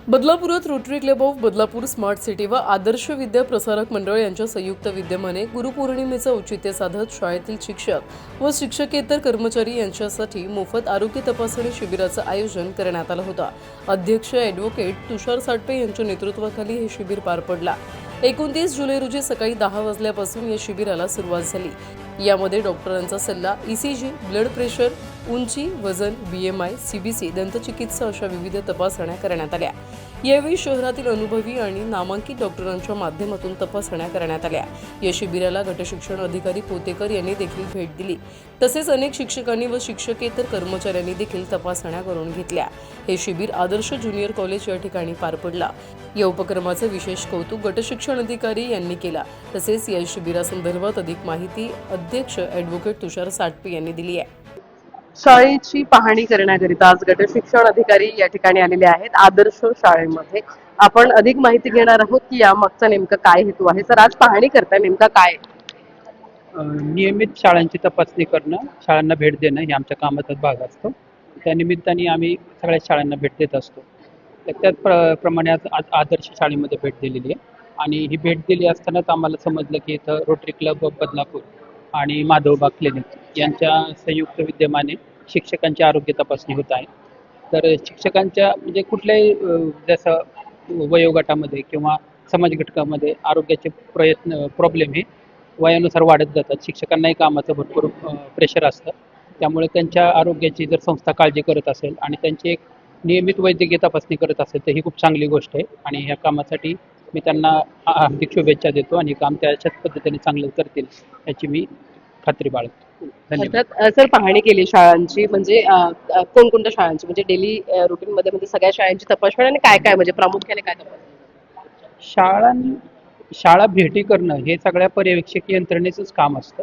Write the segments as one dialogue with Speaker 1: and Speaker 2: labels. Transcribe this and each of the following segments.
Speaker 1: बदलापुरात rotary club of Badlapur smart city व आदर्श विद्या प्रसारक मंडळ यांच्या संयुक्त विद्यमाने गुरुपौर्णिमेचं औचित्य साधत शाळेतील शिक्षक व शिक्षकेतर कर्मचारी यांच्यासाठी मोफत आरोग्य तपासणी शिबिराचं आयोजन करण्यात आलं होतं। अध्यक्ष ॲडव्होकेट तुषार साटपे यांच्या नेतृत्वाखाली हे शिबिर पार पडला। 29 जुलै रोजी सकाळी 10 वाजल्यापासून या शिबिराला सुरुवात झाली। यामध्ये डॉक्टरांचा सल्ला, ECG, ब्लड प्रेशर, उंची, वजन, BMI, CBC, दंतचिकित्सा अशा विविध तपासण्या करण्यात आल्या। यावेळी शहरातील अनुभवी आणि नामांकित डॉक्टरांच्या माध्यमातून तपासण्या करण्यात आल्या। या शिबिराला गटशिक्षण अधिकारी पोतेकर यांनी देखील भेट दिली। तसेच अनेक शिक्षकांनी व शिक्षकेतर कर्मचाऱ्यांनी देखील तपासण्या करून घेतल्या। हे शिबिर आदर्श ज्युनियर कॉलेज या ठिकाणी पार पडला। या उपक्रमाचे विशेष कौतुक गटशिक्षण अधिकारी यांनी केला। तसेच या शिबिरासंदर्भात अधिक माहिती अध्यक्ष ॲडव्होकेट तुषार साटपे यांनी दिली आहे।
Speaker 2: शाळेची पाहणी करण्याकरिता आज गटशिक्षण अधिकारी या ठिकाणी आलेले आहेत आदर्श शाळेमध्ये। आपण अधिक माहिती घेणार आहोत की या मागचा नेमका काय हेतू आहे। सर, आज पाहणी करताय नेमका काय?
Speaker 3: नियमित शाळांची तपासणी करणं, शाळांना भेट देणं हे आमच्या कामाचा भाग असतो। त्या निमित्ताने आम्ही सगळ्या शाळांना भेट देत असतो। त्याचप्रमाणे आज आदर्श शाळेमध्ये भेट दिलेली आहे आणि ही भेट दिली असतानाच आम्हाला समजलं की इथं रोटरी क्लब ऑफ बदलापूर आणि माधवबाग क्लिनिक यांच्या संयुक्त विद्यमाने शिक्षकांची आरोग्य तपासणी होत आहे। तर शिक्षकांच्या म्हणजे कुठल्याही जसं वयोगटामध्ये किंवा समाज घटकामध्ये आरोग्याचे प्रॉब्लेम हे वयानुसार वाढत जातात। शिक्षकांनाही कामाचं भरपूर प्रेशर असतं, त्यामुळे त्यांच्या आरोग्याची जर संस्था काळजी करत असेल आणि त्यांची एक नियमित वैद्यकीय तपासणी करत असेल तर ही खूप चांगली गोष्ट आहे आणि ह्या कामासाठी मी त्यांना हार्दिक शुभेच्छा देतो आणि काम त्याच्याच पद्धतीने चांगलं करतील याची मी खात्री बाळगतो। धन्यवाद।
Speaker 2: सर, पाहणी केली शाळांची, म्हणजे कोणकोणत्या शाळांची, म्हणजे डेली रुटीन मध्ये म्हणजे सगळ्या शाळांची तपासणी आणि काय काय म्हणजे प्रामुख्याने काय तपासणी?
Speaker 3: शाळा भेटी करणं हे सगळ्या पर्यवेक्षक यंत्रणेचंच काम असतं।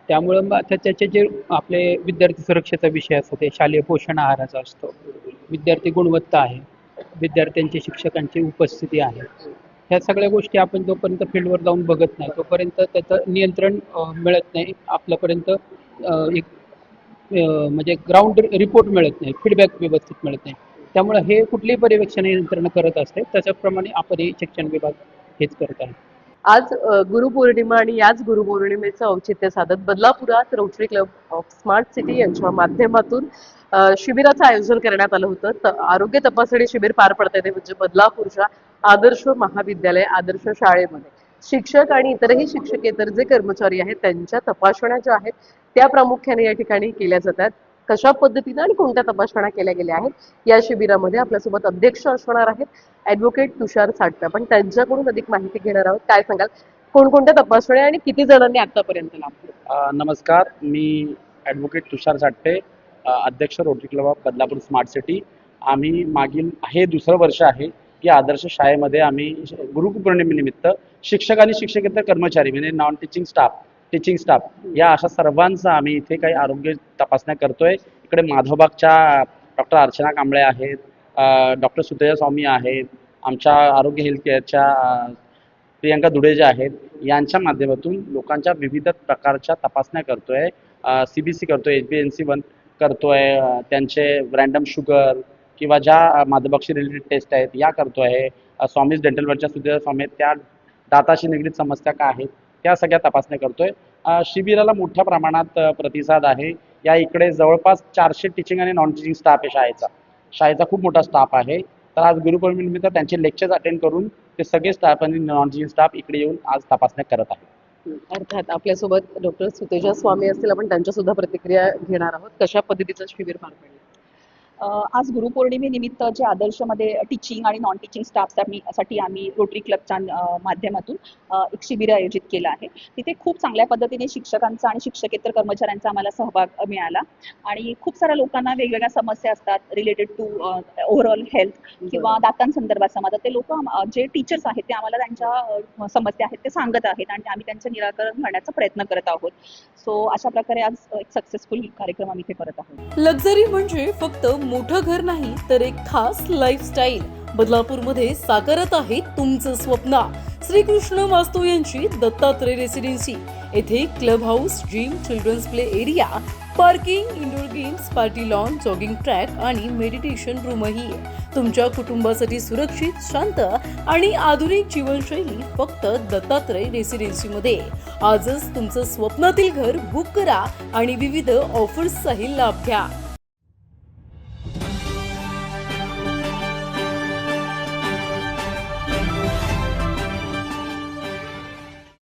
Speaker 3: त्यामुळं मग त्याचे जे आपले विद्यार्थी सुरक्षेचा विषय असतो ते शालेय पोषण आहाराचा असतो, विद्यार्थी गुणवत्ता आहे, विद्यार्थ्यांची शिक्षकांची उपस्थिती आहे, ह्या सगळ्या गोष्टी आपण जोपर्यंत फील्डवर जाऊन बघत नाही तोपर्यंत त्याचं नियंत्रण मिळत नाही आपल्यापर्यंत। एक म्हणजे ग्राउंड रिपोर्ट मिळत नाही, फीडबॅक व्यवस्थित मिळत नाही। त्यामुळे हे कुठलेही पर्यवेक्षण यंत्रणा करत असते, त्याच्याप्रमाणे आपणही शिक्षण विभाग हेच करत आहे।
Speaker 2: आज गुरुपौर्णिमा आणि याच गुरुपौर्णिमेचं औचित्य साधत बदलापुरात rotary club of smart city यांच्या माध्यमातून शिबिराचं आयोजन करण्यात आलं होतं। आरोग्य तपासणी शिबिर पार पडते ते म्हणजे बदलापूरच्या आदर्श महाविद्यालय आदर्श शाळेमध्ये शिक्षक आणि इतरही शिक्षकेतर जे कर्मचारी आहेत त्यांच्या तपासण्या ज्या आहेत त्या प्रामुख्याने या ठिकाणी केल्या जातात। कशा पद्धतीने आणि कोणत्या तपासण्या केल्या गेल्या आहेत या शिबिरामध्ये आपल्यासोबत अध्यक्ष असणार आहेत ॲडव्होकेट तुषार साटपे। आपण त्यांच्याकडून अधिक माहिती घेणार आहोत। काय सांगाल, कोणकोणत्या तपासण्या आणि किती जणांनी आतापर्यंत लाभ?
Speaker 4: नमस्कार, मी ॲडव्होकेट तुषार साटपे, अध्यक्ष rotary club of Badlapur smart city. आम्ही मागील हे दुसरं वर्ष आहे की आदर्श शाळेमध्ये आम्ही गुरुपौर्णिमेनिमित्त शिक्षक आणि शिक्षकेतर कर्मचारी म्हणजे non teaching staff, teaching staff या अशा सर्वांचा आम्ही इथे काही आरोग्य तपासण्या करतोय। इकडे माधवबागच्या डॉक्टर अर्चना कांबळे आहेत, डॉक्टर सुतेजा स्वामी आहेत, आमच्या आरोग्य हेल्थ केअरच्या प्रियंका दुडे ज्या आहेत, यांच्या माध्यमातून लोकांच्या विविध प्रकारच्या तपासण्या करतोय। CBC करतोय, HbA1c करतोय, त्यांचे रँडम शुगर किंवा ज्या माधवबागशी रिलेटेड टेस्ट आहेत या करतोय। स्वामीज डेंटलवरच्या सुतेजा स्वामी आहेत, त्या दाताशी निगडीत समस्या काय आहेत त्या सगळ्या तपासण्या करतोय। शिबिराला मोठ्या प्रमाणात प्रतिसाद आहे। या इकडे जवळपास 400 टीचिंग आणि नॉन टीचिंग स्टाफ आहे शाळेचा खूप मोठा स्टाफ आहे। तर आज गुरुपौर्णिमेनिमित्त त्यांचे लेक्चर्स अटेंड करून ते सगळे स्टाफ आणि नॉन टीचिंग स्टाफ इकडे येऊन आज तपासण्या करत आहे।
Speaker 2: अर्थात आपल्यासोबत डॉक्टर सुतेजा स्वामी असतील, आपण त्यांच्या सुद्धा प्रतिक्रिया घेणार आहोत। कशा पद्धतीचं शिबिर पार पडलं?
Speaker 5: आज गुरुपौर्णिमेनिमित्त जे आदर्शमध्ये टीचिंग आणि नॉन टीचिंग स्टाफसाठी आम्ही रोटरी क्लबच्या माध्यमातून एक शिबिर आयोजित केलं आहे। तिथे खूप चांगल्या पद्धतीने शिक्षकांचा आणि शिक्षकेतर कर्मचाऱ्यांचा आम्हाला सहभाग मिळाला आणि खूप साऱ्या लोकांना वेगवेगळ्या समस्या असतात रिलेटेड टू ओव्हरऑल हेल्थ किंवा दातांसंदर्भात समस्या। ते लोक जे टीचर्स आहेत ते आम्हाला त्यांच्या समस्या आहेत ते सांगत आहेत आणि आम्ही त्यांचं निराकरण करण्याचा प्रयत्न करत आहोत। सो अशा प्रकारे आज एक सक्सेसफुल कार्यक्रम आम्ही इथे करत आहोत।
Speaker 1: लक्झरी म्हणजे फक्त मोठं घर नाही तर एक खास लाईफस्टाईल बदलापूरमध्ये साकारत आहे तुमचं स्वप्न। श्रीकृष्ण वास्तू यांची दत्तात्रय रेसिडेन्सी येथे clubhouse, gym, children's play area, parking, indoor games, party lawn, jogging track आणि मेडिटेशन रूमही आहे. तुमच्या कुटुंबासाठी सुरक्षित, शांत आणि आधुनिक जीवनशैली फक्त दत्तात्रय रेसिडेन्सीमध्ये. आजच तुमचं स्वप्नातील घर बुक करा आणि विविध ऑफर्सचाही लाभ घ्या.